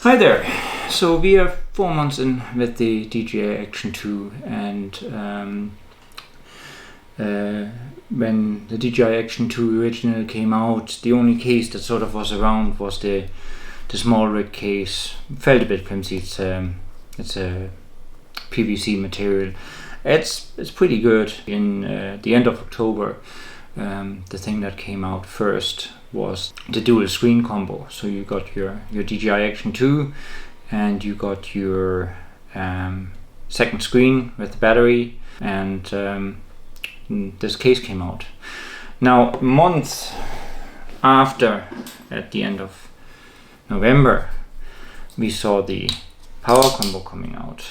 Hi there. So we are 4 months in with the DJI Action 2, and when the DJI Action 2 originally came out, the only case that sort of was around was the SmallRig case. Felt a bit flimsy. It's a PVC material. It's pretty good. In the end of October, the thing that came out first was the dual screen combo. So you got your DJI Action 2 and you got your second screen with the battery, and this case came out. Now, months after, at the end of November, we saw the power combo coming out.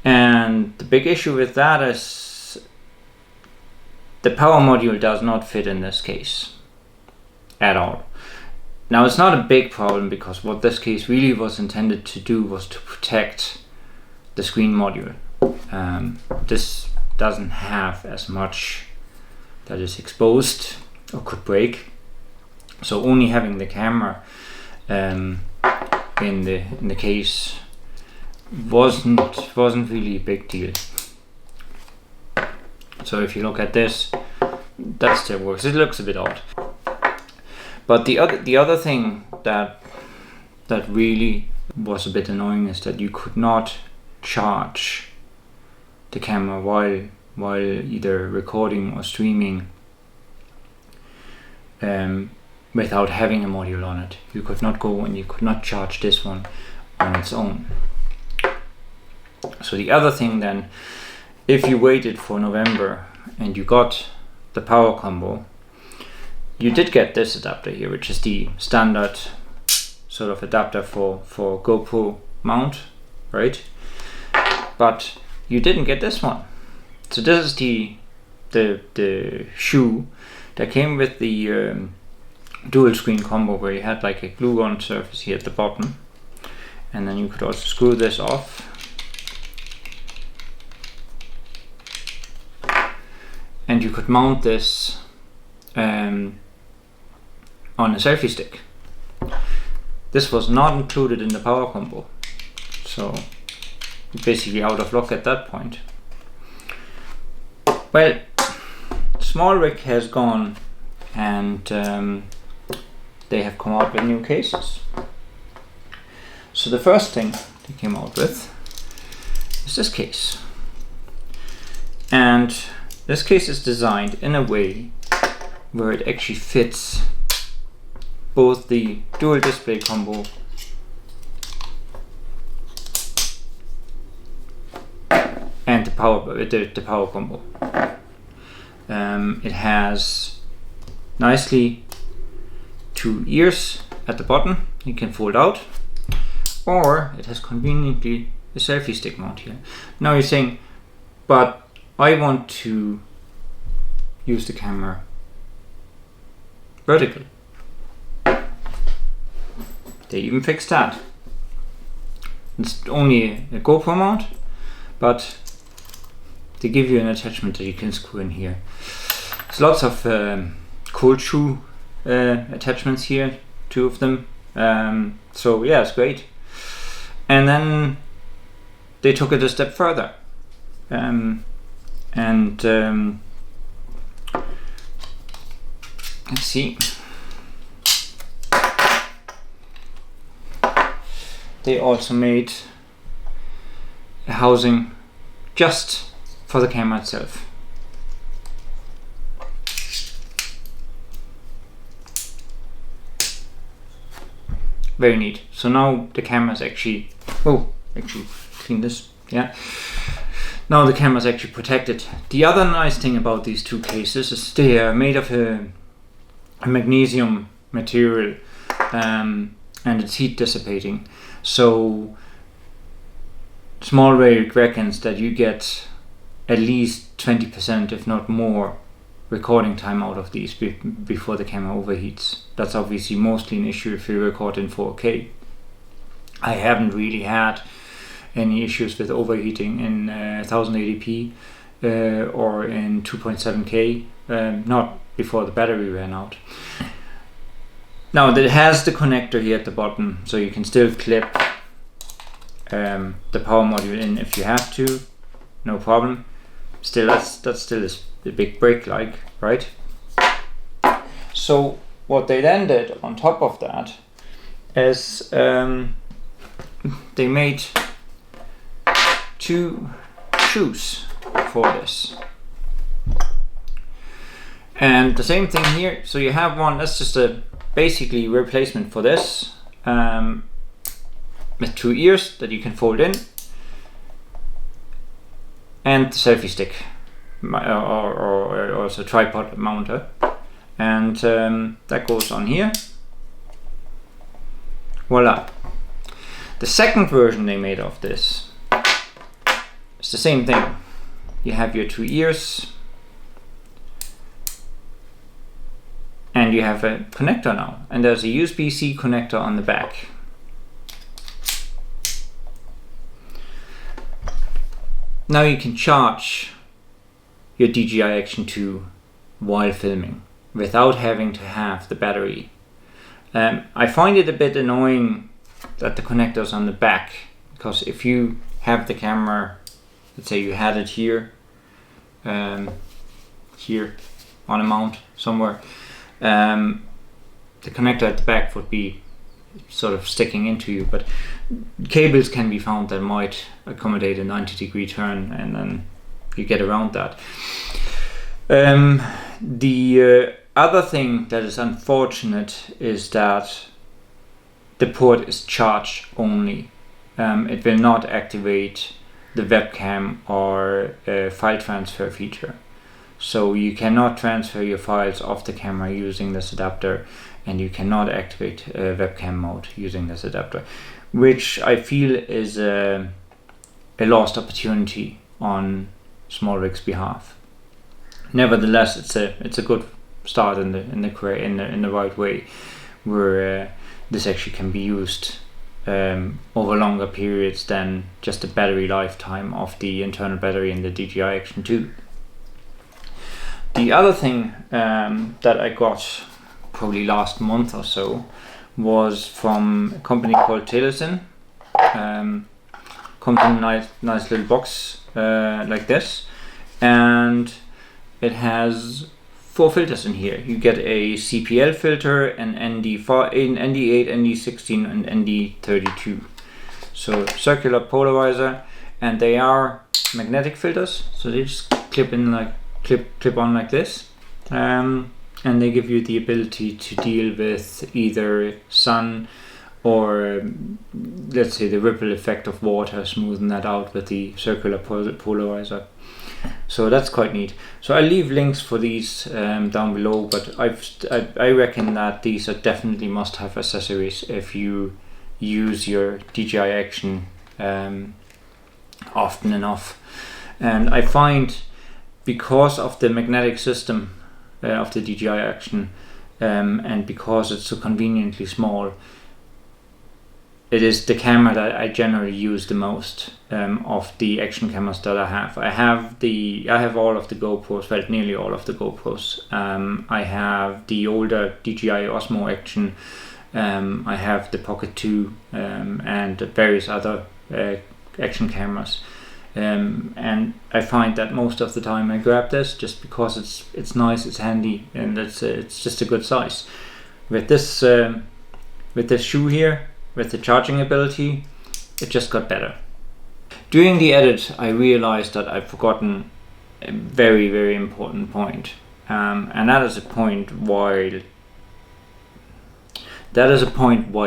And the big issue with that is the power module does not fit in this case at all. Now, it's not a big problem, because what this case really was intended to do was to protect the screen module. This doesn't have as much that is exposed or could break, so only having the camera in the case wasn't really a big deal. So if you look at this, that still works. It looks a bit odd, but the other thing that really was a bit annoying is that you could not charge the camera while either recording or streaming without having a module on it. You could not go and you could not charge this one on its own. So the other thing then, if you waited for November and you got the power combo, you did get this adapter here, which is the standard sort of adapter for GoPro mount, right? But you didn't get this one. So this is the shoe that came with the dual screen combo, where you had like a glue gun surface here at the bottom, and then you could also screw this off. And you could mount this on a selfie stick. This was not included in the power combo, so basically out of luck at that point. Well, SmallRig has gone and they have come out with new cases. So the first thing they came out with is this case, and this case is designed in a way where it actually fits both the dual display combo and the power combo. It has nicely two ears at the bottom you can fold out, or it has conveniently a selfie stick mount here. Now you're saying, but I want to use the camera vertical. They even fixed that. It's only a GoPro mount, but they give you an attachment that you can screw in here. There's lots of cold shoe attachments here, 2 of them. So yeah, it's great. And then they took it a step further. Let's see. They also made a housing just for the camera itself. Very neat. So now the camera is actually, clean this, yeah. Now the camera is actually protected. The other nice thing about these two cases is they are made of a magnesium material, and it's heat dissipating. So SmallRig reckons that you get at least 20%, if not more, recording time out of these before the camera overheats. That's obviously mostly an issue if you record in 4K. I haven't really had any issues with overheating in 1080p or in 2.7K, not before the battery ran out. Now it has the connector here at the bottom, so you can still clip the power module in if you have to, no problem. Still, that's still a big brick, like, right? So what they then did on top of that is they made 2 shoes for this. And the same thing here, so you have one, that's just a basically replacement for this, with 2 ears that you can fold in, and the selfie stick, or also tripod mounter, and that goes on here. Voila. The second version they made of this, it's the same thing. You have your 2 ears, and you have a connector now, and there's a USB-C connector on the back. Now you can charge your DJI Action 2 while filming without having to have the battery. I find it a bit annoying that the connector's on the back, because if you have the camera, let's say you had it here, here on a mount somewhere, the connector at the back would be sort of sticking into you, but cables can be found that might accommodate a 90-degree turn, and then you get around that. The other thing that is unfortunate is that the port is charge only. It will not activate the webcam or file transfer feature. So you cannot transfer your files off the camera using this adapter, and you cannot activate webcam mode using this adapter, which I feel is a lost opportunity on SmallRig's behalf. Nevertheless, it's a good start in the right way, where this actually can be used over longer periods than just the battery lifetime of the internal battery in the DJI Action 2. The other thing that I got probably last month or so was from a company called Telesin. Comes in a nice little box like this, and it has 4 filters in here. You get a CPL filter, an ND8, ND16 and ND32. So circular polarizer, and they are magnetic filters, so they just clip on like this, and they give you the ability to deal with either sun or, let's say, the ripple effect of water, smoothen that out with the circular polarizer. So that's quite neat. So I'll leave links for these down below, but I reckon that these are definitely must-have accessories if you use your DJI Action often enough. And I find, because of the magnetic system of the DJI Action, and because it's so conveniently small, it is the camera that I generally use the most of the action cameras that I have. I have all of the GoPros, well, nearly all of the GoPros. I have the older DJI Osmo Action. I have the Pocket 2 and various other action cameras. And I find that most of the time I grab this just because it's nice, it's handy, and it's just a good size. With this shoe here, with the charging ability, it just got better. During the edit, I realized that I've forgotten a very, very important point, and that is a point why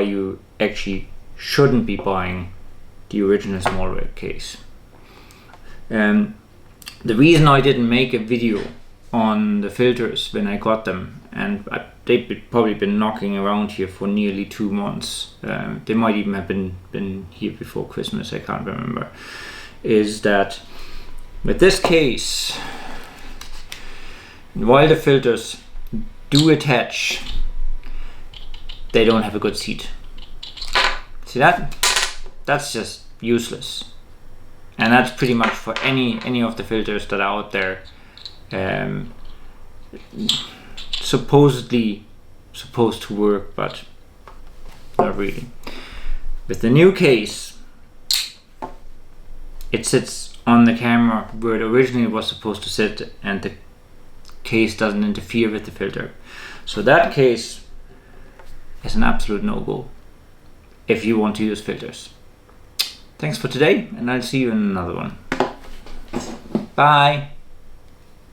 you actually shouldn't be buying the original SmallRig case. The reason I didn't make a video on the filters when I got them, and they've probably been knocking around here for nearly 2 months, they might even have been here before Christmas, I can't remember, is that with this case, while the filters do attach, they don't have a good seat. See that? That's just useless. And that's pretty much for any of the filters that are out there, supposedly supposed to work, but not really. With the new case, it sits on the camera where it originally was supposed to sit, and the case doesn't interfere with the filter. So that case is an absolute no-go if you want to use filters. Thanks for today, and I'll see you in another one. Bye.